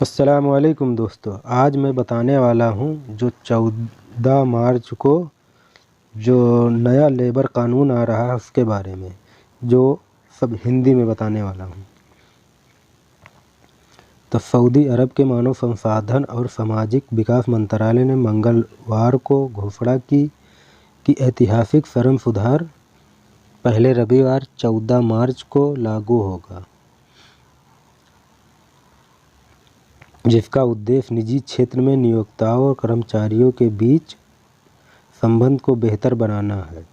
अस्सलामुअलैकुम दोस्तों, आज मैं बताने वाला हूँ जो 14 मार्च को जो नया लेबर कानून आ रहा है उसके बारे में, जो सब हिंदी में बताने वाला हूँ। तो सऊदी अरब के मानव संसाधन और सामाजिक विकास मंत्रालय ने मंगलवार को घोषणा की कि ऐतिहासिक श्रम सुधार पहले रविवार 14 मार्च को लागू होगा, जिसका उद्देश्य निजी क्षेत्र में नियोक्ताओं और कर्मचारियों के बीच संबंध को बेहतर बनाना है।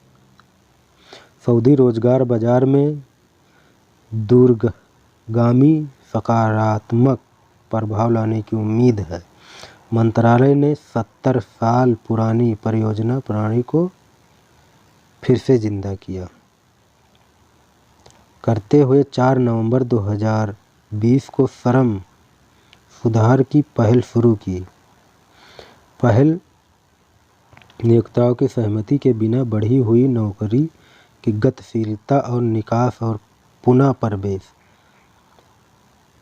सऊदी रोजगार बाजार में दूरगामी सकारात्मक प्रभाव लाने की उम्मीद है। मंत्रालय ने 70 साल पुरानी परियोजना प्रणाली को फिर से जिंदा किया करते हुए 4 नवंबर 2020 को श्रम सुधार की पहल शुरू की। पहल नियोक्ताओं की सहमति के बिना बढ़ी हुई नौकरी की गतिशीलता और निकास और पुनः प्रवेश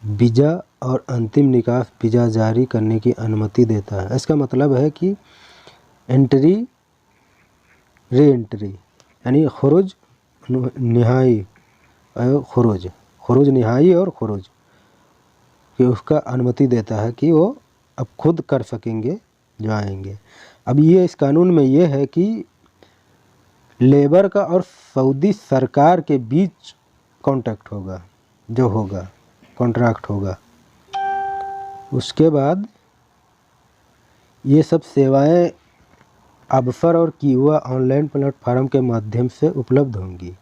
वीज़ा और अंतिम निकास वीज़ा जारी करने की अनुमति देता है। इसका मतलब है कि एंट्री री एंट्री यानी खुरूज निहाई और खुरूज निहाई और खुरूज कि उसका अनुमति देता है कि वो अब खुद कर सकेंगे जो आएंगे। अब ये इस कानून में ये है कि लेबर का और सऊदी सरकार के बीच कॉन्ट्रैक्ट होगा, जो होगा कॉन्ट्रैक्ट होगा। उसके बाद ये सब सेवाएं अवसर और कियुआ ऑनलाइन प्लेटफार्म के माध्यम से उपलब्ध होंगी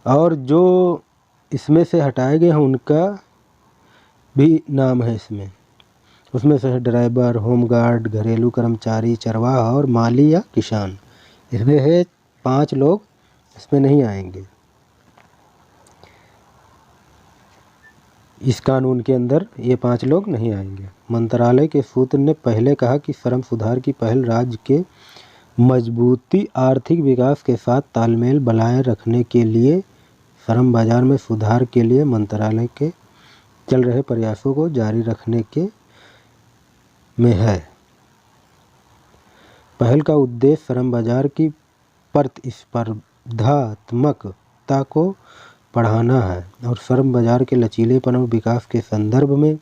और जो इसमें से हटाए गए हैं उनका भी नाम है इसमें। उसमें से है ड्राइवर, होमगार्ड, घरेलू कर्मचारी, चरवाहा और माली या किसान। इसमें है 5 लोग इसमें नहीं आएंगे। इस कानून के अंदर ये 5 लोग नहीं आएंगे। मंत्रालय के सूत्र ने पहले कहा कि श्रम सुधार की पहल राज्य के मजबूती आर्थिक विकास के साथ तालमेल बनाए रखने के लिए श्रम बाजार में सुधार के लिए मंत्रालय के चल रहे प्रयासों को जारी रखने के में है। पहल का उद्देश्य श्रम बाजार की प्रतिस्पर्धात्मकता को बढ़ाना है और श्रम बाजार के लचीलेपन और विकास के संदर्भ में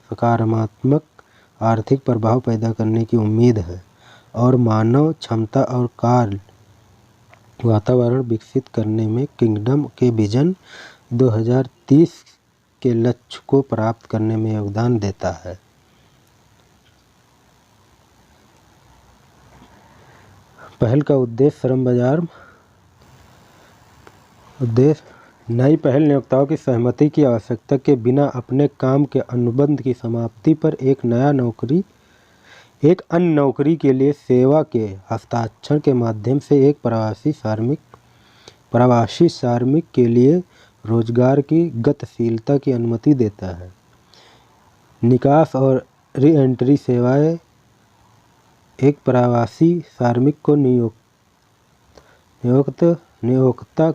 सकारात्मक आर्थिक प्रभाव पैदा करने की उम्मीद है और मानव क्षमता और कार्य वातावरण विकसित करने में किंगडम के विजन 2030 के लक्ष्य को प्राप्त करने में योगदान देता है। पहल का उद्देश्य श्रम बाजार नई पहल नियोक्ताओं की सहमति की आवश्यकता के बिना अपने काम के अनुबंध की समाप्ति पर एक अन्य नौकरी के लिए सेवा के हस्ताक्षर के माध्यम से एक प्रवासी श्रमिक के लिए रोजगार की गतिशीलता की अनुमति देता है। निकास और री एंट्री सेवाएं एक प्रवासी श्रमिक को नियोक्ता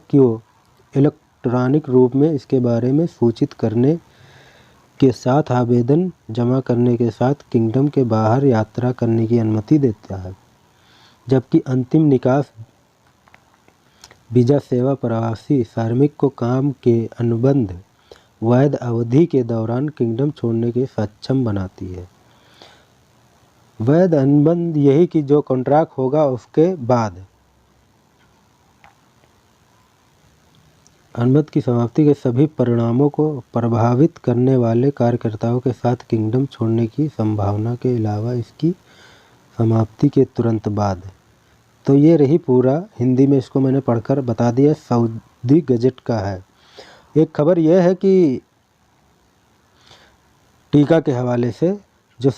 को इलेक्ट्रॉनिक रूप में इसके बारे में सूचित करने के साथ आवेदन जमा करने के साथ किंगडम के बाहर यात्रा करने की अनुमति देता है, जबकि अंतिम निकास वीज़ा सेवा प्रवासी श्रमिक को काम के अनुबंध वैध अवधि के दौरान किंगडम छोड़ने के सक्षम बनाती है। वैध अनुबंध यही कि जो कॉन्ट्रैक्ट होगा उसके बाद अनुबंध की समाप्ति के सभी परिणामों को प्रभावित करने वाले कार्यकर्ताओं के साथ किंगडम छोड़ने की संभावना के अलावा इसकी समाप्ति के तुरंत बाद। तो ये रही पूरा हिंदी में, इसको मैंने पढ़कर बता दिया। सऊदी गज़ेट का है। एक खबर यह है कि टीका के हवाले से जो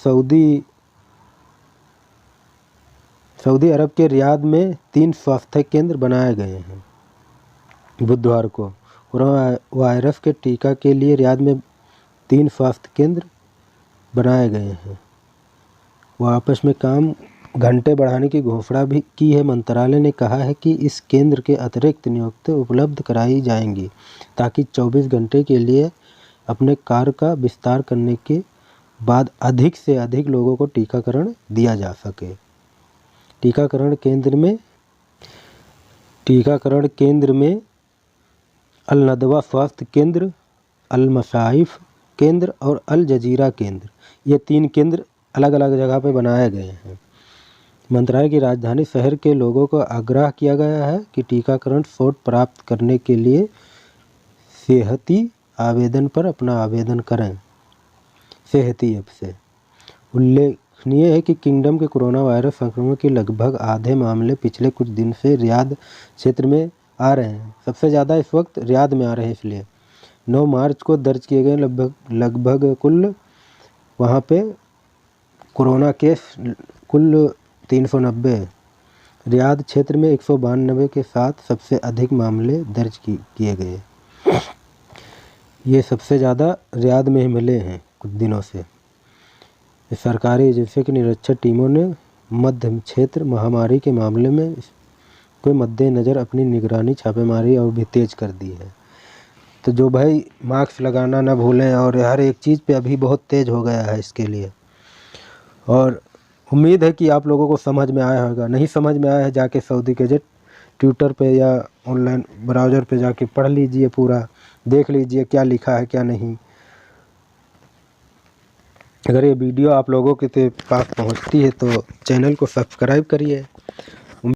सऊदी अरब के रियाद में 3 स्वास्थ्य केंद्र बनाए गए हैं। बुधवार को कोरोना वायरस के टीका के लिए रियाद में 3 स्वास्थ्य केंद्र बनाए गए हैं। वो आपस में काम घंटे बढ़ाने की घोषणा भी की है। मंत्रालय ने कहा है कि इस केंद्र के अतिरिक्त नियुक्ति उपलब्ध कराई जाएंगी ताकि 24 घंटे के लिए अपने कार्य का विस्तार करने के बाद अधिक से अधिक लोगों को टीकाकरण दिया जा सके। टीकाकरण केंद्र में अल नदवा स्वास्थ्य केंद्र, अल मसाइफ केंद्र और अल जजीरा केंद्र, ये 3 केंद्र अलग अलग जगह पर बनाए गए हैं। मंत्रालय की राजधानी शहर के लोगों को आग्रह किया गया है कि टीकाकरण शॉट प्राप्त करने के लिए सेहती आवेदन पर अपना आवेदन करें। सेहती ऐप से उल्लेखनीय है कि किंगडम के कोरोना वायरस संक्रमण के लगभग आधे मामले पिछले कुछ दिन से रियाद क्षेत्र में आ रहे हैं। सबसे ज़्यादा इस वक्त रियाद में आ रहे हैं। इसलिए 9 मार्च को दर्ज किए गए लगभग कुल वहाँ पे कोरोना केस कुल 390 है। रियाद क्षेत्र में 192 के साथ सबसे अधिक मामले दर्ज किए गए। ये सबसे ज़्यादा रियाद में ही मिले हैं कुछ दिनों से। सरकारी एजेंसी की निरीक्षक टीमों ने मध्य क्षेत्र महामारी के मामले में कोई मद्देनज़र अपनी निगरानी, छापेमारी और भी तेज़ कर दी है। तो जो भाई मास्क लगाना ना भूलें, और हर एक चीज़ पे अभी बहुत तेज़ हो गया है इसके लिए। और उम्मीद है कि आप लोगों को समझ में आया होगा। नहीं समझ में आया है, जाके सऊदी गज़ेट ट्विटर पे या ऑनलाइन ब्राउज़र पे जाके पढ़ लीजिए, पूरा देख लीजिए क्या लिखा है क्या नहीं। अगर ये वीडियो आप लोगों के पास पहुंचती है तो चैनल को सब्सक्राइब करिए